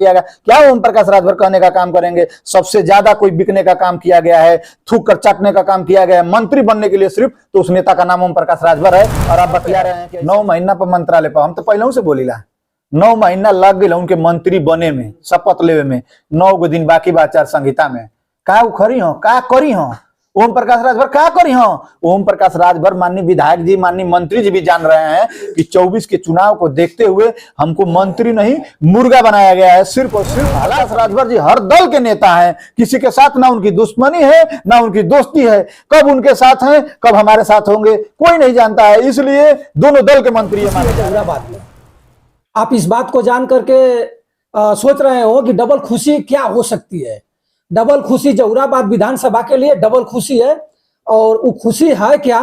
किया गया। क्या ओम प्रकाश राजभर कहने का काम करेंगे? सबसे ज्यादा कोई बिकने का काम किया गया है, थूक कर चाटने का काम किया गया है मंत्री बनने के लिए सिर्फ, तो उस नेता का नाम ओम प्रकाश राजभर है। और आप बतिया रहे हैं कि 9 महीना पर मंत्रालय पर, हम तो पहले से बोलीला 9 महीना लग गए उनके मंत्री बने में, शपथ लेवे में, 9 दिन बाकी बा आचार संहिता में। का उखरी हो, का करी हो ओम प्रकाश राजभर, का करी हो? ओम प्रकाश राजभर माननीय विधायक जी, माननीय मंत्री जी भी जान रहे हैं कि 24 के चुनाव को देखते हुए हमको मंत्री नहीं मुर्गा बनाया गया है। सिर्फ और सिर्फ प्रकाश राजभर जी हर दल के नेता हैं, किसी के साथ ना उनकी दुश्मनी है ना उनकी दोस्ती है। कब उनके साथ हैं, कब हमारे साथ होंगे, कोई नहीं जानता है। इसलिए दोनों दल के मंत्री हमारे। आप इस बात को जान करके सोच रहे हो कि डबल खुशी क्या हो सकती है। डबल खुशी जहुराबाद विधानसभा के लिए डबल खुशी है। और वो खुशी है क्या?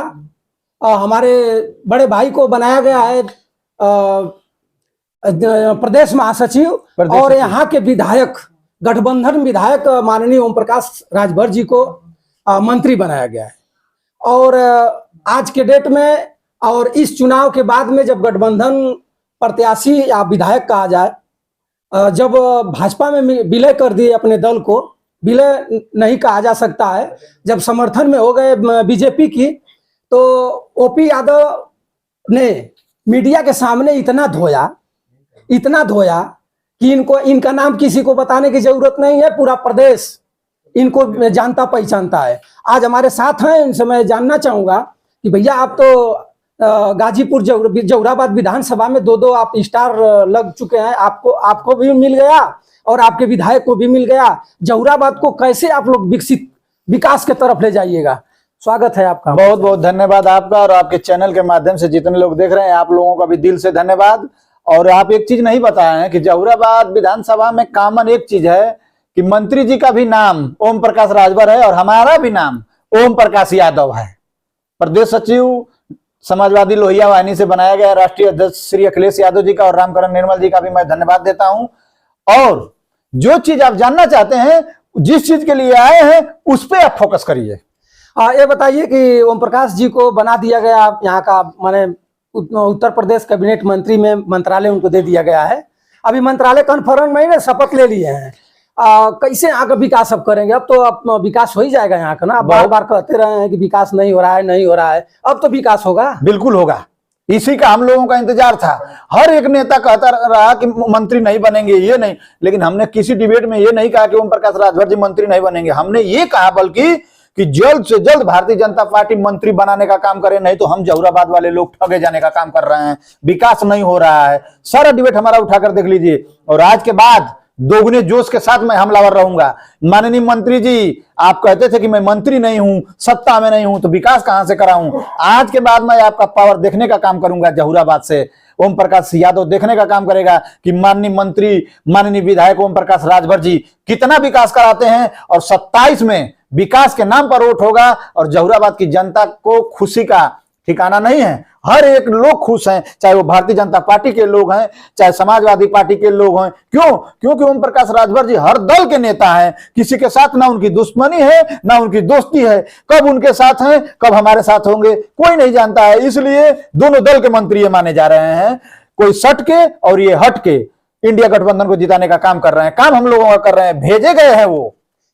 हमारे बड़े भाई को बनाया गया है प्रदेश महासचिव और यहाँ के विधायक, गठबंधन विधायक माननीय ओम प्रकाश राजभर जी को मंत्री बनाया गया है। और आज के डेट में और इस चुनाव के बाद में जब गठबंधन प्रत्याशी या विधायक कहा जाए, जब भाजपा में विलय कर दिए अपने दल को, विलय नहीं कहा जा सकता है, जब समर्थन में हो गए बीजेपी की, तो ओपी यादव ने मीडिया के सामने इतना धोया कि इनका नाम किसी को बताने की जरूरत नहीं है। पूरा प्रदेश इनको जानता पहचानता है। आज हमारे साथ हैं, इनसे मैं जानना चाहूंगा कि भैया आप तो गाजीपुर जहुराबाद विधानसभा में दो आप स्टार लग चुके हैं, आपको भी मिल गया और आपके विधायक को भी मिल गया। जहुराबाद को कैसे आप लोग विकास के तरफ ले जाइएगा? स्वागत है आपका। बहुत बहुत धन्यवाद आपका, और आपके चैनल के माध्यम से जितने लोग देख रहे हैं आप लोगों का भी दिल से धन्यवाद। और आप एक चीज नहीं बताए हैं कि जहुराबाद विधानसभा में कॉमन एक चीज है कि मंत्री जी का भी नाम ओम प्रकाश राजभर है और हमारा भी नाम ओम प्रकाश यादव है। प्रदेश सचिव समाजवादी लोहिया वाहिनी से बनाया गया राष्ट्रीय अध्यक्ष श्री अखिलेश यादव जी का और रामकरण निर्मल जी का भी मैं धन्यवाद देता हूं। और जो चीज आप जानना चाहते हैं, जिस चीज के लिए आए हैं, उस पर आप फोकस करिए। ये बताइए कि ओम प्रकाश जी को बना दिया गया यहाँ का, माने उत्तर प्रदेश कैबिनेट मंत्री में मंत्रालय उनको दे दिया गया है। अभी मंत्रालय कन्फर्म में शपथ ले लिए हैं। कैसे यहाँ का विकास अब करेंगे? अब तो अब विकास हो ही जाएगा यहाँ का ना। बार बार कहते रहे हैं कि विकास नहीं हो रहा है, नहीं हो रहा है, अब तो विकास होगा। बिल्कुल होगा, इसी का हम लोगों का इंतजार था। हर एक नेता कहता रहा कि मंत्री नहीं बनेंगे, ये नहीं, लेकिन हमने किसी डिबेट में ये नहीं कहा कि ओम प्रकाश राजभर जी मंत्री नहीं बनेंगे। हमने ये कहा बल्कि कि जल्द से जल्द भारतीय जनता पार्टी मंत्री बनाने का काम करे, नहीं तो हम जहुराबाद वाले लोग ठगे जाने का काम कर रहे हैं। विकास नहीं हो रहा है, सारा डिबेट हमारा उठाकर देख लीजिए। और आज के बाद दोगुने जोश के साथ मैं हमलावर रहूंगा। माननीय मंत्री जी, आप कहते थे कि मैं मंत्री नहीं हूं, सत्ता में नहीं हूं, तो विकास कहां से कराऊं? आज के बाद मैं आपका पावर देखने का काम करूंगा। जहुराबाद से ओम प्रकाश यादव देखने का काम करेगा कि माननीय मंत्री, माननीय विधायक ओम प्रकाश राजभर जी कितना विकास कराते हैं। और 27 में विकास के नाम पर वोट होगा और जहुराबाद की जनता को खुशी का ठिकाना नहीं है। हर एक लोग खुश हैं, चाहे वो भारतीय जनता पार्टी के लोग हैं, चाहे समाजवादी पार्टी के लोग हैं। क्यों? क्योंकि ओम प्रकाश राजभर जी हर दल के नेता हैं, किसी के साथ ना उनकी दुश्मनी है ना उनकी दोस्ती है। कब उनके साथ हैं, कब हमारे साथ होंगे, कोई नहीं जानता है। इसलिए दोनों दल के मंत्री ये माने जा रहे हैं। कोई सट के और ये हट के इंडिया गठबंधन को जिताने का काम कर रहे हैं। काम हम लोगों का कर रहे हैं, भेजे गए हैं। वो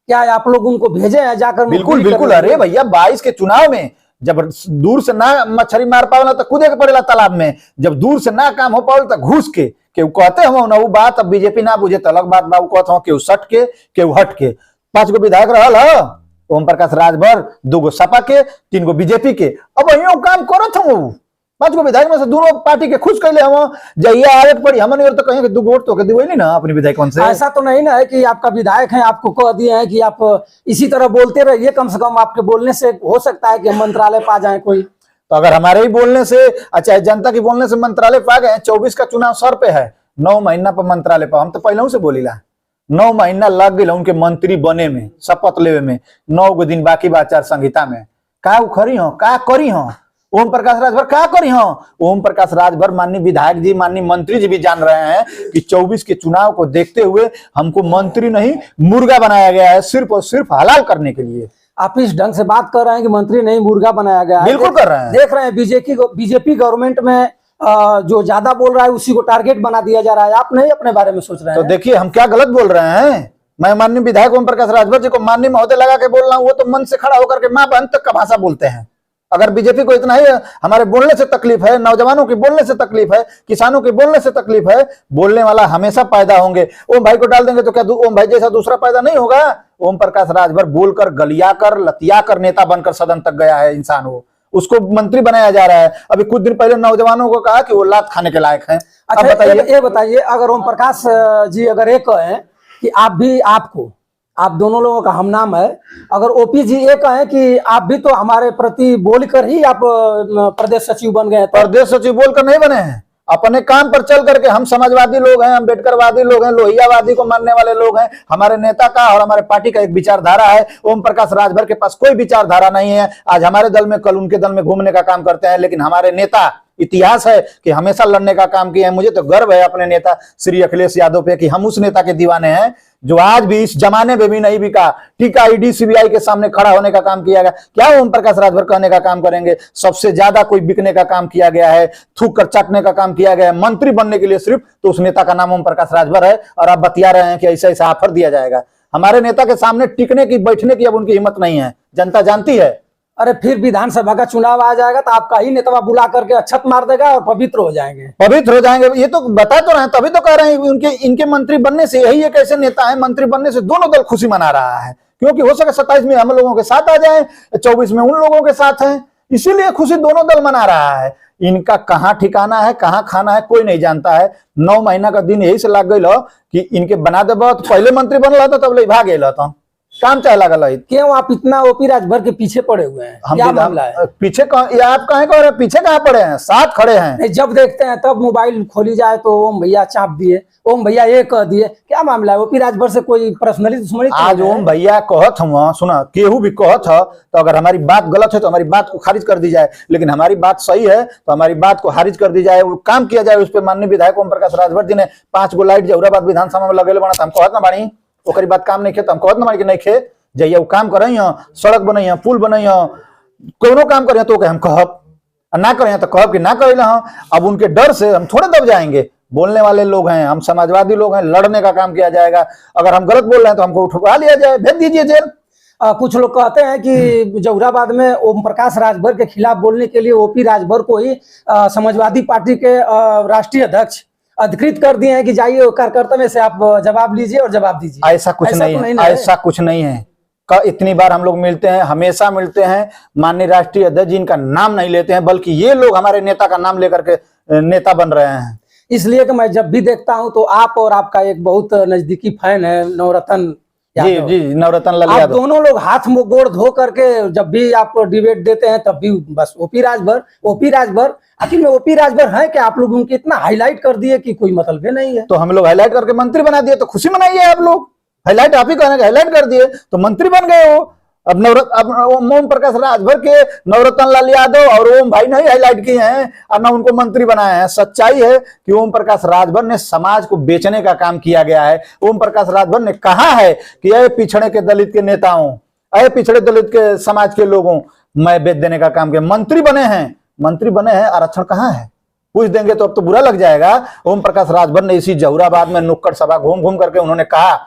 क्या आप लोग उनको भेजे हैं जाकर? बिल्कुल बिल्कुल। अरे भैया, 22 के चुनाव में जब दूर से ना मछली मार पाओ तो कूदे के पड़ेला तालाब में। जब दूर से ना काम हो पाओ तो घुस के केहू कहते हो ना वो बात। अब बीजेपी ना बुझे तो अलग बात, बाबू कहते हो केहू सट के केहू हट के। 5 गो विधायक रहल है ओम प्रकाश राजभर, 2 गो सपा के, 3 गो बीजेपी के। अब वही काम करत हूँ। 5 गो विधायक में से दोनों पार्टी के खुश कैले हम जहिया आवे पड़ी हमन तो कहीं 2 वोट तो दिवई नहीं ना अपने विधायक से। ऐसा तो नहीं ना है कि आपका विधायक है, आपको कह दिए हैं कि आप इसी तरह बोलते रहिए। कम से कम आपके बोलने से हो सकता है कि मंत्रालय पा जाए कोई। तो अगर हमारे ही बोलने से, अच्छा जनता की बोलने से मंत्रालय पा गए। 24 का चुनाव सर पे है, 9 महीना पर मंत्रालय पर। हम तो पहले से बोलीला 9 महीना लग गए उनके मंत्री बने में, शपथ लेवे में, 9 दिन बाकी बा आचार संहिता में। का उखरी हो, का करी हो ओम प्रकाश राजभर, का करी हो? ओम प्रकाश राजभर माननीय विधायक जी, माननीय मंत्री जी भी जान रहे हैं कि 24 के चुनाव को देखते हुए हमको मंत्री नहीं मुर्गा बनाया गया है, सिर्फ और सिर्फ हलाल करने के लिए। आप इस ढंग से बात कर रहे हैं कि मंत्री नहीं मुर्गा बनाया गया है। बिल्कुल कर रहे हैं। देख रहे हैं बीजेपी गवर्नमेंट में जो ज्यादा बोल रहा है उसी को टारगेट बना दिया जा रहा है। आप नहीं अपने बारे में सोच रहे तो हैं? देखिए हम क्या गलत बोल रहे हैं। मैं माननीय विधायक ओम प्रकाश राजभर जी को माननीय महोदय लगा के बोल रहा हूँ, वो तो मन से खड़ा होकर के मां बहन तक का भाषा बोलते हैं। अगर बीजेपी को इतना ही हमारे बोलने से तकलीफ है, नौजवानों की बोलने से तकलीफ है, किसानों की बोलने से तकलीफ है, बोलने वाला हमेशा पैदा होंगे। ओम भाई को डाल देंगे तो क्या ओम भाई जैसा दूसरा पैदा नहीं होगा? ओम प्रकाश राजभर बोलकर, गलिया कर, लतिया कर नेता बनकर सदन तक गया है इंसान। वो उसको मंत्री बनाया जा रहा है। अभी कुछ दिन पहले नौजवानों को कहा कि वो लात खाने के लायक है। अच्छा, ये बताइए, अगर ओम प्रकाश जी अगर एक कहें कि आप भी, आप दोनों लोगों का हम नाम है, अगर ओपी जी ये कहें कि आप भी तो हमारे प्रति बोलकर ही आप प्रदेश सचिव बन गए, प्रदेश सचिव बोलकर नहीं बने हैं, अपने काम पर चल करके। हम समाजवादी लोग हैं, अम्बेडकरवादी लोग हैं, लोहियावादी को मानने वाले लोग हैं। हमारे नेता का और हमारे पार्टी का एक विचारधारा है। ओम प्रकाश राजभर के पास कोई विचारधारा नहीं है। आज हमारे दल में, कल उनके दल में घूमने का काम करते हैं। लेकिन हमारे नेता, इतिहास है कि हमेशा लड़ने का काम किया है। मुझे तो गर्व है अपने नेता श्री अखिलेश यादव पे कि हम उस नेता के दीवाने हैं जो आज भी इस जमाने में भी नहीं बिका। ठीक है, ईडी सीबीआई के सामने खड़ा होने का काम किया गया। क्या ओम प्रकाश राजभर कहने का काम करेंगे? सबसे ज्यादा कोई बिकने का काम किया गया है, थूक कर चाटने का काम किया गया है मंत्री बनने के लिए सिर्फ, तो उस नेता का नाम ओम प्रकाश राजभर है। और आप बतिया रहे हैं कि ऐसा ऐसा ऑफर दिया जाएगा। हमारे नेता के सामने टिकने की, बैठने की अब उनकी हिम्मत नहीं है, जनता जानती है। अरे फिर विधानसभा का चुनाव आ जाएगा तो आपका ही नेता बुला करके अक्षत मार देगा और पवित्र हो जाएंगे। पवित्र हो जाएंगे, ये तो बता तो रहे हैं, तभी तो कह रहे हैं इनके मंत्री बनने से, यही एक ऐसे नेता है मंत्री बनने से दोनों दल खुशी मना रहा है। क्योंकि हो सके 27 में हम लोगों के साथ आ जाए, 24 में उन लोगों के साथ हैं, इसीलिए खुशी दोनों दल मना रहा है। इनका कहाँ ठिकाना है, कहाँ खाना है, कोई नहीं जानता है। 9 महीना का दिन यही से लग गई कि इनके बना दे, पहले मंत्री बन रहा था तब ले भाग गया था, काम चाहे लगा। क्यों आप इतना ओपी राजभर के पीछे पड़े हुए हैं? क्या मामला है? पीछे आप कहें कह रहे, पीछे कहाँ पड़े हैं, साथ खड़े हैं। जब देखते हैं तब मोबाइल खोली जाए तो ओम भैया चाप दिए, ओम भैया ये कह दिए, क्या मामला है? ओपी राजभर से कोई पर्सनली दुश्मनी? आज ओम भैया कहत हम, सुना केहू भी कहत है तो अगर हमारी बात गलत है तो हमारी बात को खारिज कर दी जाए, लेकिन हमारी बात सही है तो हमारी बात को खारिज कर दी जाए, वो काम किया जाए उस पर। माननीय विधायक ओम प्रकाश राजभर जी ने 5 गो लाइट जहुराबाद विधानसभा में लगेले बना, हम कहत ना बानी ओकरी बात काम नहीं खे, तो हम कहत ना बानी कि नहीं खे जइया वो काम कर, सड़क बनैया, पुल बनैया, कोनो काम कर तो हम कहब, ना करें तो कहब कि ना करे। अब उनके डर से हम थोड़े दब जाएंगे। बोलने वाले लोग हैं, हम समाजवादी लोग हैं, लड़ने का काम किया जाएगा। अगर हम गलत बोल रहे हैं तो हमको उठवा लिया जाए, भेज दीजिए जेल। कुछ लोग कहते हैं कि जहुराबाद में ओम प्रकाश राजभर के खिलाफ बोलने के लिए ओपी राजभर को ही समाजवादी पार्टी के राष्ट्रीय अध्यक्ष अधिकृत कर दिए हैं कि जाइए कार्यकर्ता में से आप जवाब लीजिए और जवाब दीजिए। ऐसा कुछ नहीं है, ऐसा कुछ नहीं है। इतनी बार हम लोग मिलते हैं, हमेशा मिलते हैं, माननीय राष्ट्रीय अध्यक्ष जी इनका नाम नहीं लेते हैं, बल्कि ये लोग हमारे नेता का नाम लेकर के नेता बन रहे हैं। इसलिए कि मैं जब भी देखता हूं तो आप और आपका एक बहुत नजदीकी फैन है नवरत्न, जी नवरत्न लाल यादव, दोनों लोग हाथ मुंह गोड़ धो करके जब भी आप डिबेट देते हैं तब भी बस ओपी राजभर। आखिर में ओपी राजभर है कि आप लोग उनके इतना हाईलाइट कर दिए कि कोई मतलब ही नहीं है? तो हम लोग हाईलाइट करके मंत्री बना दिए तो खुशी मनाइए आप लोग। हाईलाइट आप ही कहने हाईलाइट कर दिए तो मंत्री बन गए हो। अब ओम प्रकाश राजभर के नवरत्न लाल यादव और ओम भाई नहीं हाईलाइट किए हैं और ना उनको मंत्री बनाए हैं। सच्चाई है कि ओम प्रकाश राजभर ने समाज को बेचने का काम किया गया है। ओम प्रकाश राजभर ने कहा है कि अरे पिछड़े के दलित के नेताओं, अरे पिछड़े दलित के समाज के लोगों, मैं बेच देने का काम किया। मंत्री बने हैं, आरक्षण कहाँ है पूछ देंगे तो अब तो बुरा लग जाएगा। ओम प्रकाश राजभर ने इसी जहुराबाद में नुक्कड़ सभा घूम घूम करके उन्होंने कहा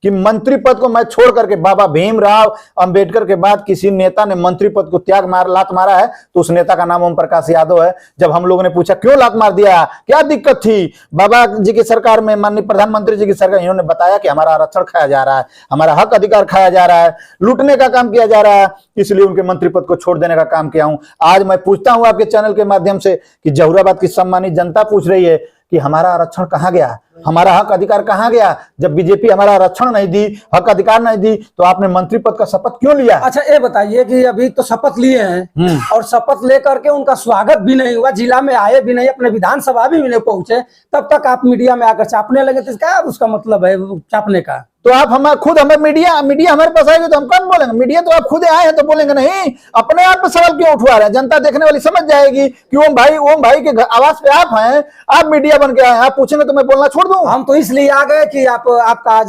कि मंत्री पद को मैं छोड़ करके, बाबा भीमराव अंबेडकर के बाद किसी नेता ने मंत्री पद को लात मारा है तो उस नेता का नाम ओम प्रकाश यादव है। जब हम लोगों ने पूछा क्यों लात मार दिया, क्या दिक्कत थी, बाबा जी की सरकार में, माननीय प्रधानमंत्री जी की सरकार, इन्होंने बताया कि हमारा आरक्षण खाया जा रहा है, हमारा हक अधिकार खाया जा रहा है, लूटने का काम किया जा रहा है, इसलिए उनके मंत्री पद को छोड़ देने का काम किया हूं। आज मैं पूछता हूं आपके चैनल के माध्यम से कि जहुराबाद की सम्मानित जनता पूछ रही है कि हमारा आरक्षण कहाँ गया, हमारा हक अधिकार कहाँ गया? जब बीजेपी हमारा आरक्षण नहीं दी, हक अधिकार नहीं दी, तो आपने मंत्री पद का शपथ क्यों लिया? अच्छा ये बताइए कि अभी तो शपथ लिए हैं और शपथ लेकर के उनका स्वागत भी नहीं हुआ, जिला में आए भी नहीं, अपने विधानसभा भी नहीं पहुंचे, तब तक आप मीडिया में आकर चापने लगे, तो क्या उसका मतलब है चापने का? तो आप हमें मीडिया हमारे पास आएगी तो हम कौन बोलेंगे? मीडिया तो आप खुद आए हैं तो बोलेंगे नहीं, अपने आप पे सवाल क्यों उठवा रहे हैं? जनता देखने वाली समझ जाएगी कि ओम भाई के आवाज पे आप हैं, आप मीडिया बन के आए हैं, आप पूछेंगे तो मैं बोलना छोड़ दूं? हम तो इसलिए आ गए कि आपका आज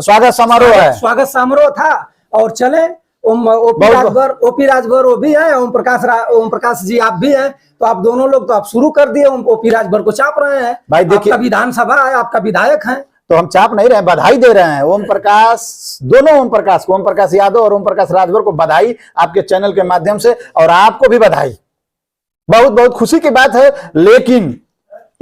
स्वागत समारोह है, स्वागत समारोह था और चले ओपी राजभर वो भी है, ओम प्रकाश जी आप भी हैं, तो आप दोनों लोग तो आप शुरू कर दिए, ओपी राजभर को चाप रहे हैं। भाई देखिए, आपका विधानसभा है, आपका विधायक है, तो हम चाप नहीं रहे हैं, बधाई दे रहे हैं। ओम प्रकाश, दोनों ओम प्रकाश को, ओम प्रकाश यादव और ओम प्रकाश राजभर को बधाई आपके चैनल के माध्यम से, और आपको भी बधाई। बहुत बहुत खुशी की बात है। लेकिन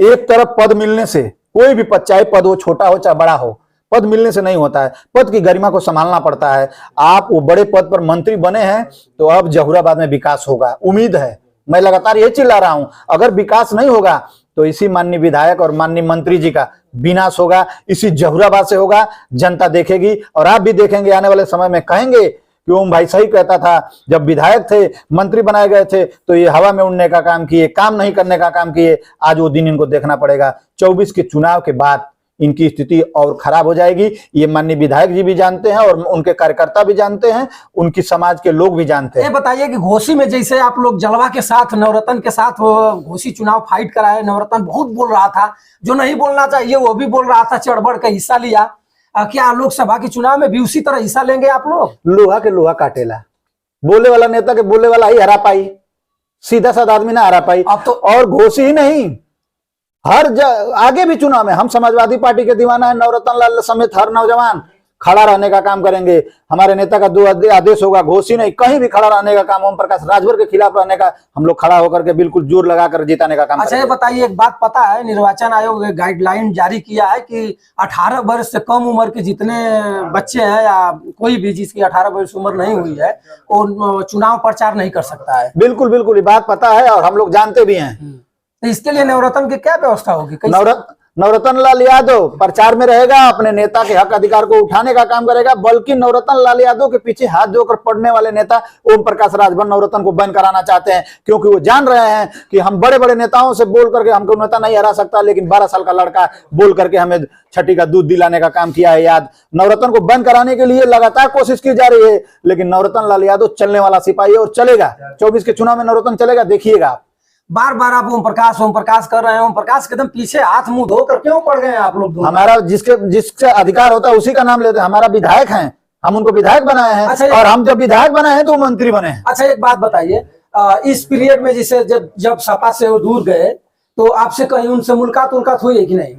एक तरफ पद मिलने से, कोई भी पद, चाहे पद हो छोटा हो चाहे बड़ा हो, पद मिलने से नहीं होता है, पद की गरिमा को संभालना पड़ता है। आप वो बड़े पद पर मंत्री बने हैं, तो अब जहुराबाद में विकास होगा, उम्मीद है। मैं लगातार ये चिल्ला रहा हूं, अगर विकास नहीं होगा तो इसी माननीय विधायक और माननीय मंत्री जी का विनाश होगा, इसी जहुराबाद से होगा। जनता देखेगी और आप भी देखेंगे, आने वाले समय में कहेंगे कि ओम भाई सही कहता था, जब विधायक थे, मंत्री बनाए गए थे, तो ये हवा में उड़ने का काम किए, काम नहीं करने का काम किए। आज वो दिन इनको देखना पड़ेगा। 24 के चुनाव के बाद इनकी स्थिति और खराब हो जाएगी। ये माननीय विधायक जी भी जानते हैं और उनके कार्यकर्ता भी जानते हैं, उनकी समाज के लोग भी जानते हैं। ये बताइए कि घोसी में जैसे आप लोग जलवा के साथ, नवरत्न के साथ घोसी चुनाव फाइट कराए, नवरत्न बहुत बोल रहा था, जो नहीं बोलना चाहिए वो भी बोल रहा था, चढ़ बढ़ के हिस्सा लिया। क्या लोकसभा के चुनाव में भी उसी तरह हिस्सा लेंगे आप लोग? लोहा के लोहा काटेला, बोले वाला नेता के बोले वाला ही हरा पाई, सीधा साधा आदमी ना हरा पाई। अब तो और घोसी ही नहीं, आगे भी चुनाव में हम समाजवादी पार्टी के दीवाना है, नवरत्न लाल समेत हर नौजवान खड़ा रहने का काम करेंगे। हमारे नेता का 2 आदेश होगा, घोसी नहीं, कहीं भी खड़ा रहने का काम, ओम प्रकाश राजभर के खिलाफ रहने का, हम लोग खड़ा होकर के बिल्कुल जोर लगाकर जिताने का काम। अच्छा ये बताइए, एक बात पता है, निर्वाचन आयोग गाइडलाइन जारी किया है कि 18 वर्ष से कम उम्र के जितने बच्चे हैं या कोई भी जिसकी 18 वर्ष उम्र नहीं हुई है, वो चुनाव प्रचार नहीं कर सकता है। बिल्कुल बिल्कुल, ये बात पता है और हम लोग जानते भी हैं। तो इसके लिए नवरत्न की क्या व्यवस्था होगी? नवरत्न लाल यादव प्रचार में रहेगा, अपने नेता के हक अधिकार को उठाने का काम करेगा। बल्कि नवरत्न लाल यादव के पीछे हाथ धोकर पड़ने वाले नेता ओम प्रकाश राजभर नवरत्न को बैन कराना चाहते हैं, क्योंकि वो जान रहे हैं कि हम बड़े बड़े नेताओं से बोल करके हमको नेता नहीं हरा सकता, लेकिन 12 साल का लड़का बोल करके हमें छठी का दूध दिलाने का काम किया है। याद, नवरत्न को बैन कराने के लिए लगातार कोशिश की जा रही है, लेकिन नवरत्न लाल यादव चलने वाला सिपाही है और चलेगा। 24 के चुनाव में नवरत्न चलेगा, देखिएगा। बार बार आप ओम प्रकाश कर रहे हैं, ओम प्रकाश के एकदम पीछे हाथ मुंह धोकर क्यों पड़ गए आप लोग? हमारा जिसके अधिकार होता है उसी का नाम लेते हैं। हमारा विधायक हैं, हम उनको विधायक बनाए हैं। अच्छा, और हम जब विधायक बनाए हैं तो मंत्री बने हैं। अच्छा एक बात बताइए, इस पीरियड में जिसे जब सपा से वो दूर गए, तो आपसे कहीं उनसे मुलाकात हुई है कि नहीं?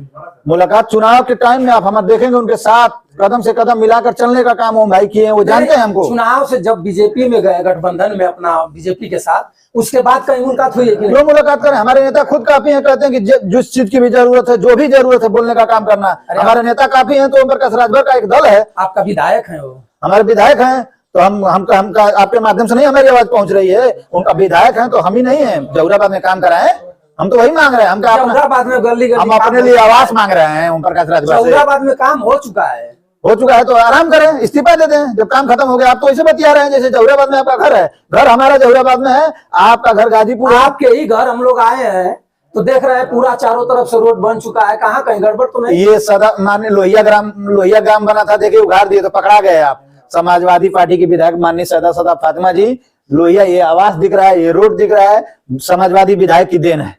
मुलाकात चुनाव के टाइम में आप हमारे देखेंगे, उनके साथ कदम से कदम मिलाकर चलने का काम ओम भाई किए हैं, वो जानते हैं हमको। चुनाव से जब बीजेपी में गए, गठबंधन में अपना बीजेपी के साथ, उसके बाद कहीं मुलाकात हुई है कि नहीं? क्यों मुलाकात करें? हमारे नेता खुद काफी हैं, कहते हैं कि जिस चीज की भी जरूरत है, जो भी जरूरत है, बोलने का काम करना। हमारे नेता काफी हैं, तो ओम प्रकाश राजभर का एक दल है। आपका विधायक है वो? हमारे विधायक हैं, तो हम आपके माध्यम से नहीं हमारी आवाज पहुंच रही है। उनका विधायक है तो हम ही नहीं है जहुराबाद में काम कराए, हम तो वही मांग रहे हैं। हम में गली हम अपने लिए आवास मांग रहे हैं ओम प्रकाश राजभर से। जहुराबाद में काम हो चुका है तो आराम करें, इस्तीफा दे दें जब काम खत्म हो गया। आप तो ऐसे बतिया रहे हैं जैसे जहुराबाद में आपका घर है। घर हमारा जहुराबाद में है, आपका घर गाजीपुर है। आपके ही घर हम लोग आए हैं तो देख रहे हैं पूरा चारों तरफ से रोड बन चुका है, कहाँ कहीं गड़बड़ तो नहीं? ये सदा माननीय लोहिया ग्राम बना था, देखिए उघाड़ दिए तो पकड़ा गए आप। समाजवादी पार्टी की विधायक माननीय सदा फातिमा जी, लोहिया ये आवास दिख रहा है, ये रोड दिख रहा है, समाजवादी विधायक की देन है।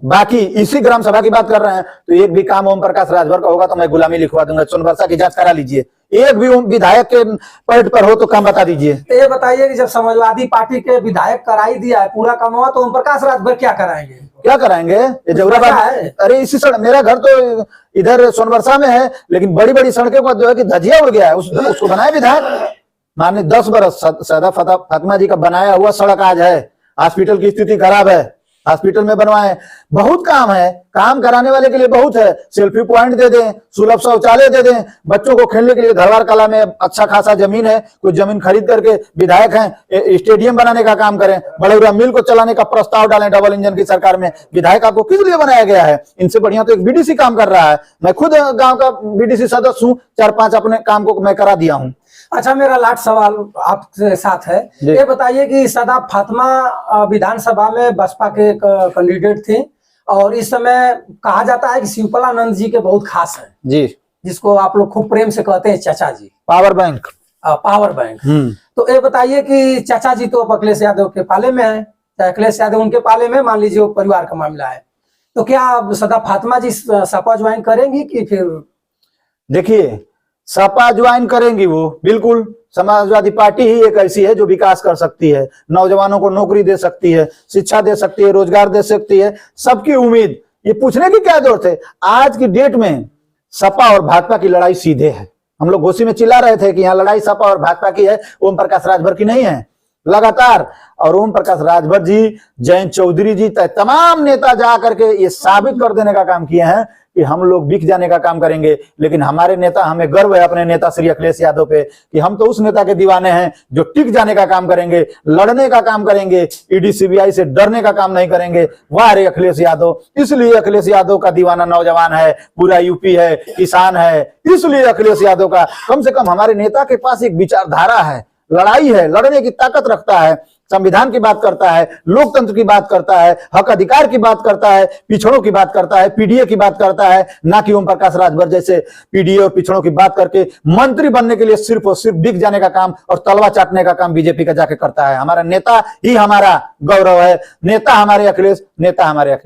बाकी इसी ग्राम सभा की बात कर रहे हैं, तो एक भी काम ओम प्रकाश राजभर का होगा तो मैं गुलामी लिखवा दूंगा। सोनबरसा की जांच करा लीजिए, एक भी विधायक के पद पर हो तो काम बता दीजिए। तो ये बताइए कि जब समाजवादी पार्टी के विधायक कराई दिया है, पूरा काम हुआ, तो ओम प्रकाश राजभर क्या कराएंगे? क्या कराएंगे? ये जहुराबाद है। अरे इसी सड़क, मेरा घर तो इधर सोनबरसा में है, लेकिन बड़ी बड़ी सड़कों का जो है कि धजिया उड़ गया है, उसको बनाए विधायक। माननीय 10 बरस सदा फातिमा जी का बनाया हुआ सड़क आज है। हॉस्पिटल की स्थिति खराब है, हॉस्पिटल में बनवाए। बहुत काम है, काम कराने वाले के लिए बहुत है। सेल्फी पॉइंट दे दें, सुलभ शौचालय दे दें, बच्चों को खेलने के लिए धरवार कला में अच्छा खासा जमीन है, कुछ जमीन खरीद करके विधायक हैं स्टेडियम बनाने का काम करें। बड़ौरा मिल को चलाने का प्रस्ताव डालें डबल इंजन की सरकार में। विधायक आपको किस लिए बनाया गया है? इनसे बढ़िया तो एक बीडीसी काम कर रहा है। मैं खुद गाँव का बीडीसी सदस्य हूँ, 4-5 अपने काम को मैं करा दिया हूँ। अच्छा मेरा लास्ट सवाल आपके साथ है, ये बताइए कि सदा फातिमा विधानसभा में बसपा के कैंडिडेट थे और इस समय कहा जाता है कि शिवपालानंद जी के बहुत खास हैं जी, जिसको आप लोग खूब प्रेम से कहते हैं चाचा जी, पावर बैंक। तो ये बताइए कि चाचा जी तो अखिलेश यादव के पाले में है, अखिलेश यादव उनके पाले में, मान लीजिए वो परिवार का मामला है, तो क्या सदा फातिमा जी सपा ज्वाइन करेंगी कि फिर? देखिए, सपा ज्वाइन करेंगी वो, बिल्कुल। समाजवादी पार्टी ही एक ऐसी है जो विकास कर सकती है, नौजवानों को नौकरी दे सकती है, शिक्षा दे सकती है, रोजगार दे सकती है, सबकी उम्मीद। ये पूछने की क्या जरूरत है? आज की डेट में सपा और भाजपा की लड़ाई सीधे है। हम लोग घोसी में चिल्ला रहे थे कि यहाँ लड़ाई सपा और भाजपा की है, ओम प्रकाश राजभर की नहीं है, लगातार। और ओम प्रकाश राजभर जी, जयंत चौधरी जी, तमाम नेता जा करके ये साबित कर देने का काम किए हैं कि हम लोग बिक जाने का काम करेंगे। लेकिन हमारे नेता, हमें गर्व है अपने नेता श्री अखिलेश यादव पे कि हम तो उस नेता के दीवाने हैं जो टिक जाने का काम करेंगे, लड़ने का काम करेंगे, ईडी सीबीआई से डरने का काम नहीं करेंगे। वाह रे अखिलेश यादव! इसलिए अखिलेश यादव का दीवाना नौजवान है, पूरा यूपी है, किसान है, इसलिए अखिलेश यादव का। कम से कम हमारे नेता के पास एक विचारधारा है, लड़ाई है, लड़ने की ताकत रखता है, संविधान की बात करता है, लोकतंत्र की बात करता है, हक अधिकार की बात करता है, पिछड़ों की बात करता है, पीडीए की बात करता है। ना कि ओम प्रकाश राजभर जैसे पीडीए और पिछड़ों की बात करके मंत्री बनने के लिए सिर्फ और सिर्फ बिक जाने का काम और तलवा चाटने का काम बीजेपी का जाके करता है। हमारा नेता ही हमारा गौरव है, नेता हमारे अखिलेश, नेता हमारे अखिलेश।